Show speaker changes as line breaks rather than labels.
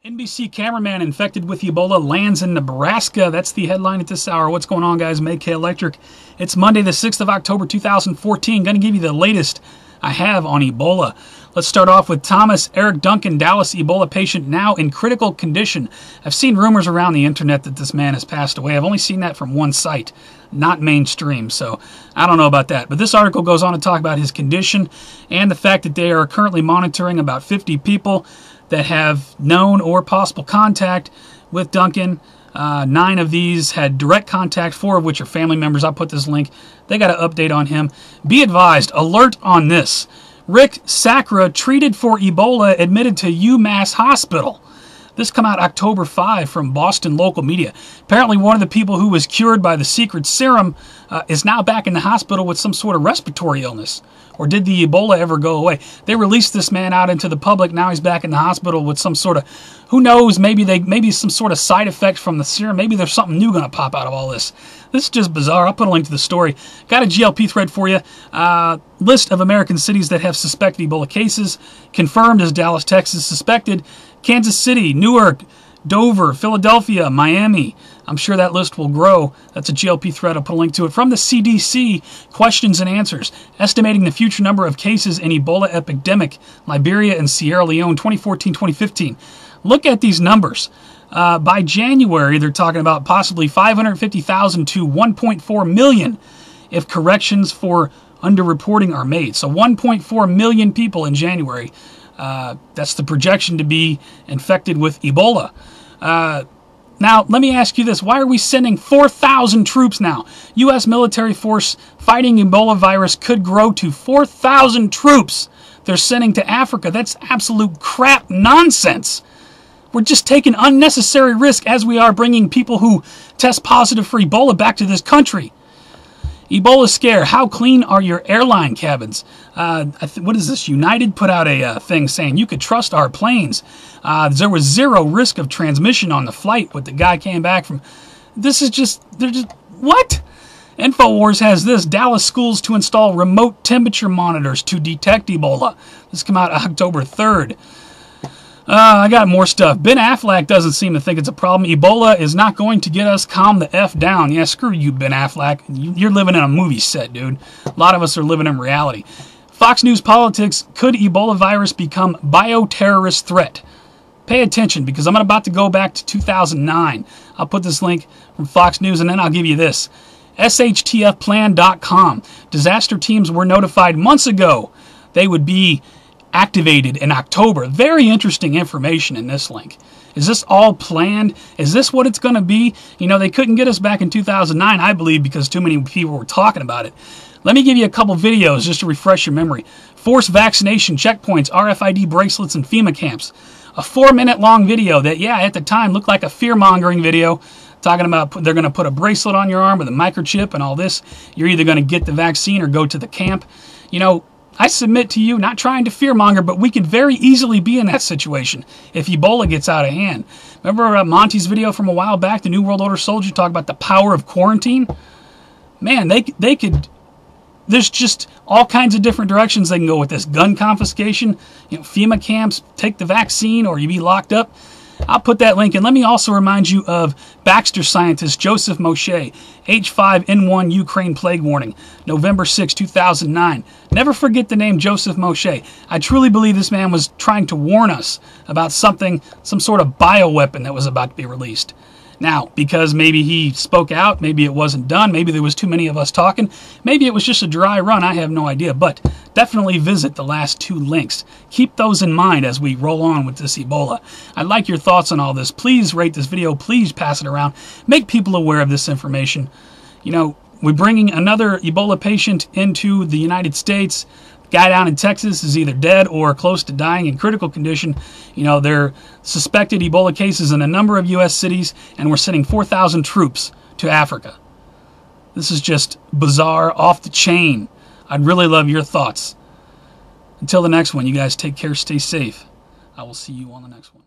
NBC cameraman infected with Ebola lands in Nebraska. That's the headline at this hour. What's going on, guys? MaKaElectric. It's Monday, the 6th of October, 2014. Going to give you the latest I have on Ebola. Let's start off with Thomas Eric Duncan, Dallas Ebola patient, now in critical condition. I've seen rumors around the internet that this man has passed away. I've only seen that from one site, not mainstream, so I don't know about that. But this article goes on to talk about his condition and the fact that they are currently monitoring about 50 people that have known or possible contact with Duncan. 9 of these had direct contact, 4 of which are family members. I'll put this link. They got an update on him. Be advised, alert on this. Rick Sacra, treated for Ebola, admitted to UMass Hospital. This come out October 5 from Boston local media. Apparently one of the people who was cured by the secret serum is now back in the hospital with some sort of respiratory illness. Or did the Ebola ever go away? They released this man out into the public. Now he's back in the hospital with some sort of, who knows, maybe some sort of side effect from the serum. Maybe there's something new going to pop out of all this. This is just bizarre. I'll put a link to the story. Got a GLP thread for you. List of American cities that have suspected Ebola cases. Confirmed is Dallas, Texas. Suspected Kansas City, Newark, Dover, Philadelphia, Miami. I'm sure that list will grow. That's a GLP thread. I'll put a link to it. From the CDC, questions and answers. Estimating the future number of cases in Ebola epidemic, Liberia and Sierra Leone, 2014-2015. Look at these numbers. By January, they're talking about possibly 550,000 to 1.4 million if corrections for underreporting are made. So 1.4 million people in January. That's the projection to be infected with Ebola. Now, let me ask you this. Why are we sending 4,000 troops now? U.S. military force fighting Ebola virus could grow to 4,000 troops they're sending to Africa. That's absolute crap nonsense. We're just taking unnecessary risk as we are bringing people who test positive for Ebola back to this country. Ebola scare. How clean are your airline cabins? What is this? United put out a thing saying you could trust our planes. There was zero risk of transmission on the flight when the guy came back from. This is just, what? InfoWars has this. Dallas schools to install remote temperature monitors to detect Ebola. This came out October 3rd. I got more stuff. Ben Affleck doesn't seem to think it's a problem. Ebola is not going to get us. Calm the F down. Yeah, screw you, Ben Affleck. You're living in a movie set, dude. A lot of us are living in reality. Fox News Politics. Could Ebola virus become bioterrorist threat? Pay attention, because I'm about to go back to 2009. I'll put this link from Fox News, and then I'll give you this. SHTFplan.com. Disaster teams were notified months ago they would be activated in October. Very interesting information in this link. Is this all planned? Is this what it's going to be? You know, they couldn't get us back in 2009, I believe, because too many people were talking about it. Let me give you a couple videos just to refresh your memory. Forced vaccination checkpoints, RFID bracelets, and FEMA camps. A 4-minute long video that, yeah, at the time looked like a fear-mongering video, talking about they're going to put a bracelet on your arm with a microchip and all this. You're either going to get the vaccine or go to the camp. You know, I submit to you, not trying to fearmonger, but we could very easily be in that situation if Ebola gets out of hand. Remember Monty's video from a while back, the New World Order soldier, talk about the power of quarantine? Man, they could, there's just all kinds of different directions they can go with this. Gun confiscation, you know, FEMA camps, take the vaccine, or you be locked up. I'll put that link in. Let me also remind you of Baxter scientist Joseph Moshe, H5N1 Ukraine plague warning, November 6, 2009. Never forget the name Joseph Moshe. I truly believe this man was trying to warn us about something, some sort of bioweapon that was about to be released. Now, because maybe he spoke out, maybe it wasn't done, maybe there was too many of us talking, maybe it was just a dry run, I have no idea, but definitely visit the last 2 links. Keep those in mind as we roll on with this Ebola. I'd like your thoughts on all this. Please rate this video, please pass it around, make people aware of this information. You know, we're bringing another Ebola patient into the United States. Guy down in Texas is either dead or close to dying in critical condition. You know, there are suspected Ebola cases in a number of U.S. cities, and we're sending 4,000 troops to Africa. This is just bizarre, off the chain. I'd really love your thoughts. Until the next one, you guys take care, stay safe. I will see you on the next one.